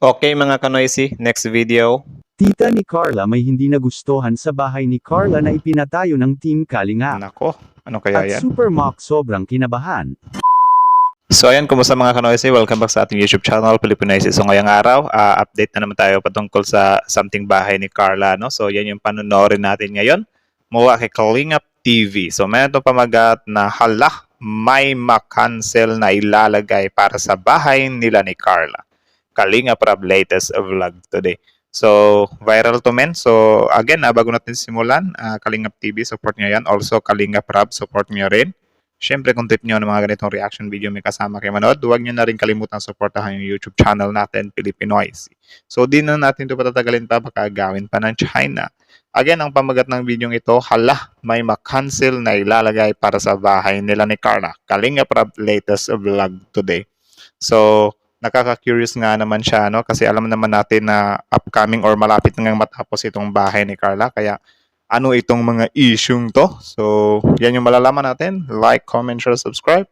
Okay mga kanoisy, next video. Tita ni Carla may hindi nagustuhan sa bahay ni Carla na ipinatayo ng Team Kalingap. Nako, ano kaya At yan? Super Mock sobrang kinabahan. So ayan, kumusta mga kanoisy? Welcome back sa ating YouTube channel, Filipinoisy. So ngayong araw, update na naman tayo patungkol sa something bahay ni Carla. No? So yan yung panonoorin natin ngayon mula kay Kalingap TV. So meron itong pamagat na hala, may makancel na ilalagay para sa bahay nila ni Carla. Kalingap Rab latest vlog today. So, viral to men. So, again, bago natin simulan, Kalingap TV, support nyo yan. Also, Kalingap Rab, support nyo rin. Siyempre, kung trip nyo ng mga ganitong reaction video may kasama kayo manood, huwag nyo na rin kalimutan supportahan yung YouTube channel natin, Filipinoisy. So, di na natin ito patatagalin pa, baka gawin pa ng China. Again, ang pamagat ng video ito, hala, may makancel na ilalagay para sa bahay nila ni Carla. Kalingap Rab latest vlog today. So, nakaka-curious nga naman siya, no? Kasi alam naman natin na upcoming or malapit nang matapos itong bahay ni Carla. Kaya ano itong mga isyung to? So, yan yung malalaman natin. Like, comment, share, subscribe.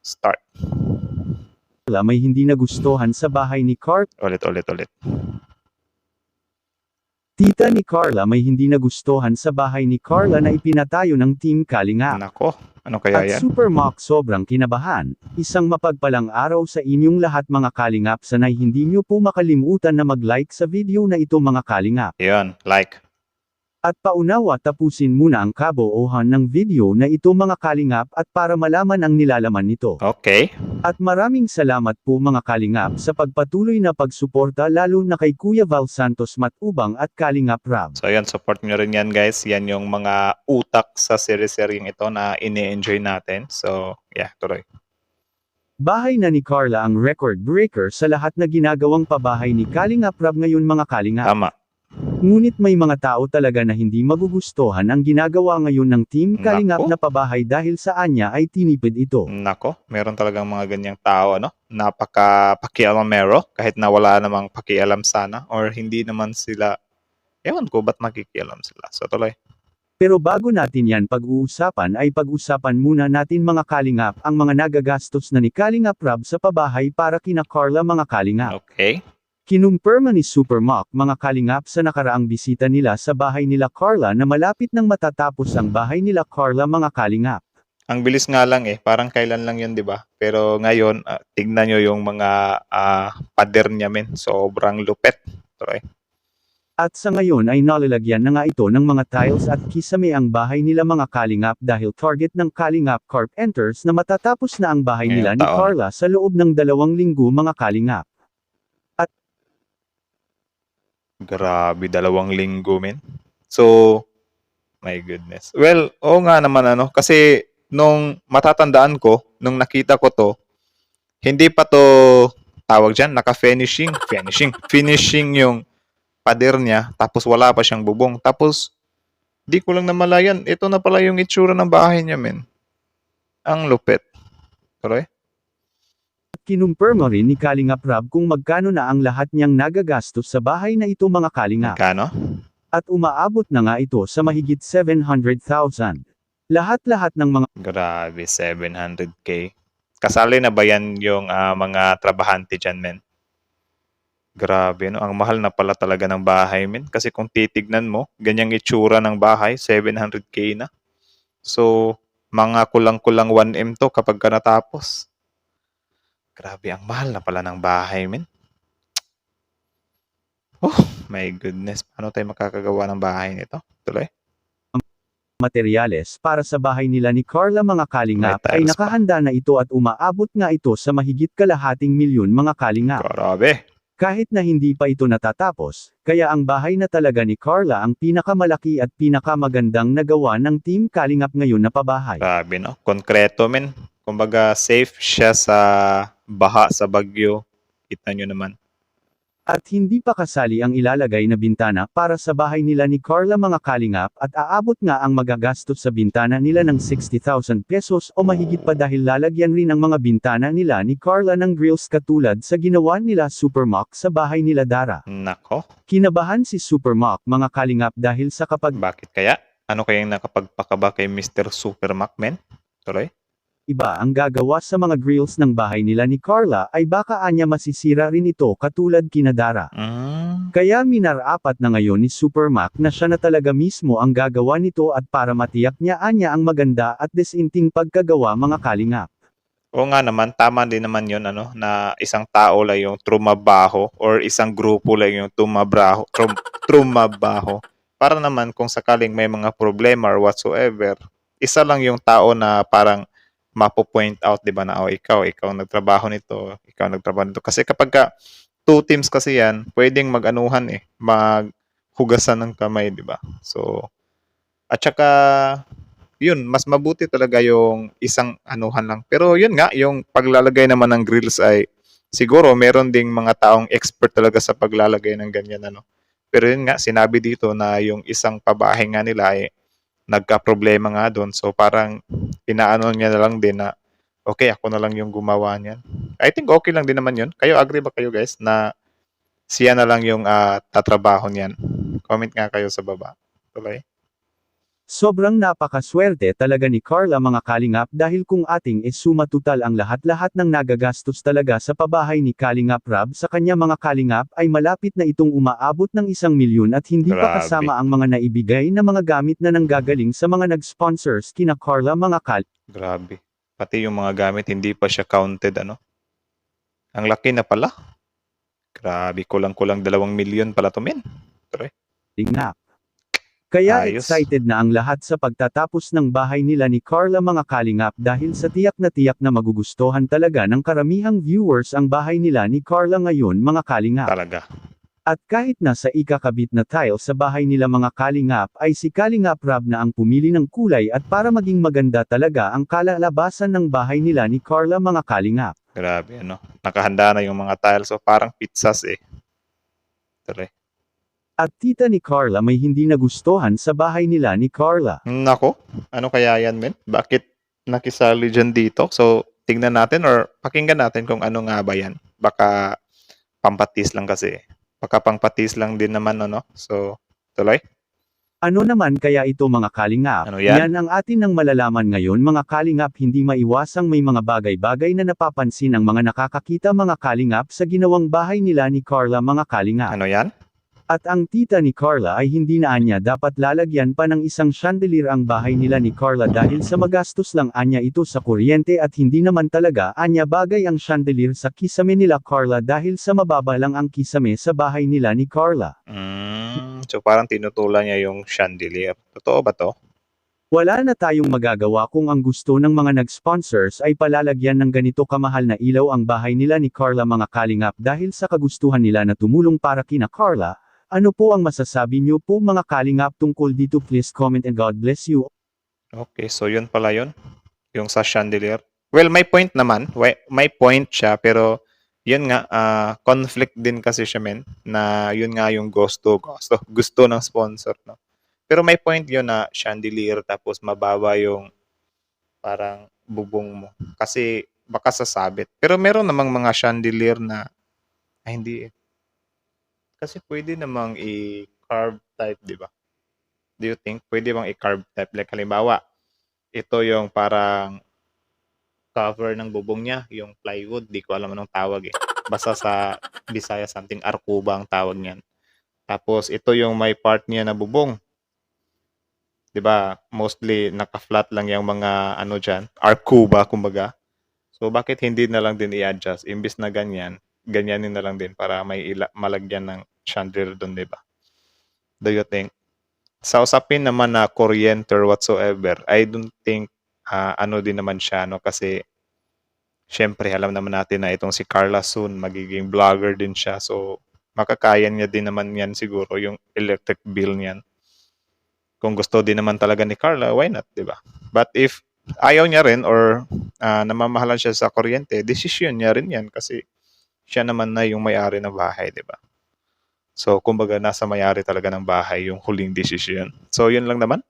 Start. Carla may hindi nagustuhan sa bahay ni Carla. Ulit. Tita ni Carla may hindi nagustuhan sa bahay ni Carla na ipinatayo ng Team Kalingap. Nako, ano kaya At yan? Super Mock sobrang kinabahan. Isang mapagpalang araw sa inyong lahat mga Kalingap. Sanay hindi nyo po makalimutan na mag-like sa video na ito mga Kalingap. Yun, like. At paunawa tapusin muna ang kabuuhan ng video na ito mga Kalingap at para malaman ang nilalaman nito. Okay. At maraming salamat po mga Kalingap sa pagpatuloy na pagsuporta lalo na kay Kuya Val Santos Matubang at Kalingap Rab. So, yan, support nyo rin yan, guys. Yan yung mga utak sa series-seryeng ito na ini-enjoy natin. So, yeah, tuloy. Bahay na ni Carla ang record breaker sa lahat na ginagawang pabahay ni Kalingap Rab ngayon mga Kalingap. Tama. Ngunit may mga tao talaga na hindi magugustuhan ang ginagawa ngayon ng Team Kalingap Nako. na pabahay dahil sa anya ay tinipid ito. Nako, meron talagang mga ganyang tao, ano? Napaka-pakialamero, kahit na wala namang pakialam sana, or hindi naman sila, ewan ko, ba't nakikialam sila? So, tuloy. Pero bago natin yan pag-uusapan ay pag-usapan muna natin mga Kalingap ang mga nagagastos na ni Kalingap Rab sa pabahay para kina Carla mga Kalingap. Okay. Kinumpirma ni Super Mock mga Kalingap sa nakaraang bisita nila sa bahay nila Carla na malapit nang matatapos ang bahay nila Carla mga Kalingap. Ang bilis nga lang parang kailan lang yun, di ba? Pero ngayon, tignan nyo yung mga pader niya, men. Sobrang lupet. Tuloy. At sa ngayon ay nalalagyan na nga ito ng mga tiles at kisame ang bahay nila mga Kalingap dahil target ng Kalingap Carpenters na matatapos na ang bahay nila ni Ngayong taon. Carla sa loob ng 2 linggo mga Kalingap. Grabe, 2 linggo, men. So, my goodness. Well, oo nga naman, ano, kasi nung matatandaan ko, nung nakita ko to, hindi pa to, tawag dyan, finishing yung pader niya, tapos wala pa siyang bubong. Tapos, di ko lang namalayan, ito na pala yung itsura ng bahay niya, men. Ang lupit. Tuloy? Kinumpirma rin ni Kalingap Rab kung magkano na ang lahat niyang nagagastos sa bahay na ito mga Kalingap. Magkano? At umaabot na nga ito sa mahigit 700,000. Lahat-lahat ng mga Grabe, 700K. Kasali na ba yan yung mga trabahante dyan, men? Grabe, no? Ang mahal na pala talaga ng bahay, men. Kasi kung titignan mo, ganyang itsura ng bahay, 700K na. So, mga kulang-kulang 1M to kapag ka natapos. Grabe, ang mahal na pala ng bahay, men. Oh, my goodness. Paano tayo makakagawa ng bahay nito? Tuloy. materyales para sa bahay nila ni Carla mga Kalingap May ay tiles pa. nakahanda na ito at umaabot nga ito sa mahigit kalahating milyon mga Kalingap. Grabe. Kahit na hindi pa ito natatapos, kaya ang bahay na talaga ni Carla ang pinakamalaki at pinakamagandang nagawa ng Team Kalingap ngayon na pabahay. Grabe, no? Konkreto, men. Kumbaga, safe siya sa baha, sa bagyo. Kita nyo naman. At hindi pa kasali ang ilalagay na bintana para sa bahay nila ni Carla mga Kalingap at aabot nga ang magagastos sa bintana nila ng 60,000 pesos o mahigit pa dahil lalagyan rin ang mga bintana nila ni Carla ng grills katulad sa ginawa nila Super Mock sa bahay nila Dara. Nako, Kinabahan si Super Mock mga Kalingap dahil sa kapag bakit kaya? Ano kayang nakapagpakaba kay Mr. Super Mac, men? Tuloy? iba ang gagawa sa mga grills ng bahay nila ni Carla ay baka anya masisira rin ito katulad kina Dara. Kaya minarapat na ngayon ni Supermac na siya na talaga mismo ang gagawa nito at para matiyak niya anya ang maganda at disinting pagkagawa mga kalingap. Oo nga naman, tama din naman yun, ano, na isang tao lang yung trumabaho or isang grupo lang yung trumabaho. Para naman kung sakaling may mga problema or whatsoever, isa lang yung tao na parang mapo-point out, di ba, na oh, ikaw ang nagtrabaho nito, ikaw ang nagtrabaho nito. Kasi kapag ka two teams kasi yan, pwedeng mag-anuhan maghugasan ng kamay, di ba? So, at saka yun, mas mabuti talaga yung isang anuhan lang. Pero yun nga, yung paglalagay naman ng grills ay siguro meron ding mga taong expert talaga sa paglalagay ng ganyan, ano. Pero yun nga, sinabi dito na yung isang pabahay nga nila ay nagka-problema nga doon. So parang inaano niya na lang din na okay, ako na lang yung gumawa niyan. I think okay lang din naman yun. Kayo, agree ba kayo guys na siya na lang yung tatrabaho niyan? Comment nga kayo sa baba. Tuloy. Sobrang napakaswerte talaga ni Carla mga kalingap dahil kung ating isuma total ang lahat-lahat ng nagagastos talaga sa pabahay ni Kalingap Rab sa kanya mga kalingap ay malapit na itong umaabot ng 1,000,000 at hindi pa Grabe. kasama ang mga naibigay na mga gamit na nanggagaling sa mga nag-sponsors kina Carla mga Grabe. Pati yung mga gamit hindi pa siya counted, ano. Ang laki na pala. Grabe, kulang-kulang 2,000,000 pala to, men. Tuloy. kalingap. Kaya Ayos. excited na ang lahat sa pagtatapos ng bahay nila ni Carla mga kalingap dahil sa tiyak na magugustuhan talaga ng karamihang viewers ang bahay nila ni Carla ngayon mga kalingap. Talaga. At kahit nasa ikakabit na tile sa bahay nila mga kalingap ay si Kalingap Rab na ang pumili ng kulay at para maging maganda talaga ang kalalabasan ng bahay nila ni Carla mga kalingap. Grabe, ano. Nakahanda na yung mga tiles. So, parang pizzas eh. Tuloy. At tita ni Carla may hindi nagustuhan sa bahay nila ni Carla. Nako, ano kaya yan, men? Bakit nakisali dyan dito? So, tingnan natin or pakinggan natin kung ano nga ba yan. Baka pampatis lang kasi. Baka pampatis lang din naman, ano? So, tuloy. Ano naman kaya ito mga kalingap? Ano yan? Yan ang atin ng malalaman ngayon mga kalingap hindi maiwasang may mga bagay-bagay na napapansin ang mga nakakakita mga kalingap sa ginawang bahay nila ni Carla mga kalingap. Ano yan? At ang tita ni Carla ay hindi na anya dapat lalagyan pa ng isang chandelier ang bahay nila ni Carla dahil sa magastos lang anya ito sa kuryente at hindi naman talaga anya bagay ang chandelier sa kisame nila Carla dahil sa mababa lang ang kisame sa bahay nila ni Carla. So, parang tinutulan niya yung chandelier. Totoo ba to? Wala na tayong magagawa kung ang gusto ng mga nag-sponsors ay palalagyan ng ganito kamahal na ilaw ang bahay nila ni Carla mga kalingap dahil sa kagustuhan nila na tumulong para kina Carla. Ano po ang masasabi niyo po mga kalingap tungkol dito? Please comment and God bless you. Okay, so yun pala yun. Yung sa chandelier. Well, may point naman. May point siya, pero yun nga, conflict din kasi siya, men, na yun nga yung gusto ng sponsor, no? Pero may point yun na chandelier tapos mababa yung parang bubong mo. Kasi baka sasabit. Pero meron namang mga chandelier na, ay hindi eh. Kasi pwede namang i-carve type, di ba? Do you think pwede bang i-carve type? Like halimbawa, ito yung parang cover ng bubong niya, yung plywood. Di ko alam anong tawag eh. Basta sa Bisaya something arkuba ang tawag niyan. Tapos ito yung may part niya na bubong. 'Di ba? Mostly naka-flat lang yung mga ano diyan, arkuba kumbaga. So bakit hindi na lang din i-adjust imbis na ganyanin na lang din para may malagyan ng chandelier doon, 'di ba? Do you think? Sa usapin naman na kuryente or whatsoever, I don't think ano din naman siya, no? Kasi syempre alam naman natin na itong si Carla soon magiging vlogger din siya. So makakaya niya din naman yan siguro yung electric bill niyan. Kung gusto din naman talaga ni Carla, why not, di ba? But if ayaw niya rin or namamahalan siya sa kuryente, desisyon niya rin yan kasi siya naman na yung may-ari ng bahay, di ba? So, kumbaga, nasa may-ari talaga ng bahay yung huling desisyon. So, yun lang naman.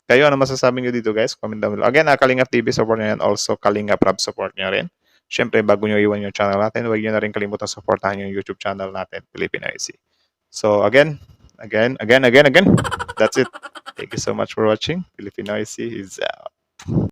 Kayo, ano masasabi niyo dito, guys? Comment down below. Again, Kalingap TV support niyo yan. Also, Kalingap Rab support niyo rin. Siyempre, bago niyo iwan yung channel natin, huwag niyo na rin kalimutan supportahan yung YouTube channel natin, Filipino IC. So, again, that's it. Thank you so much for watching. Filipino IC is out.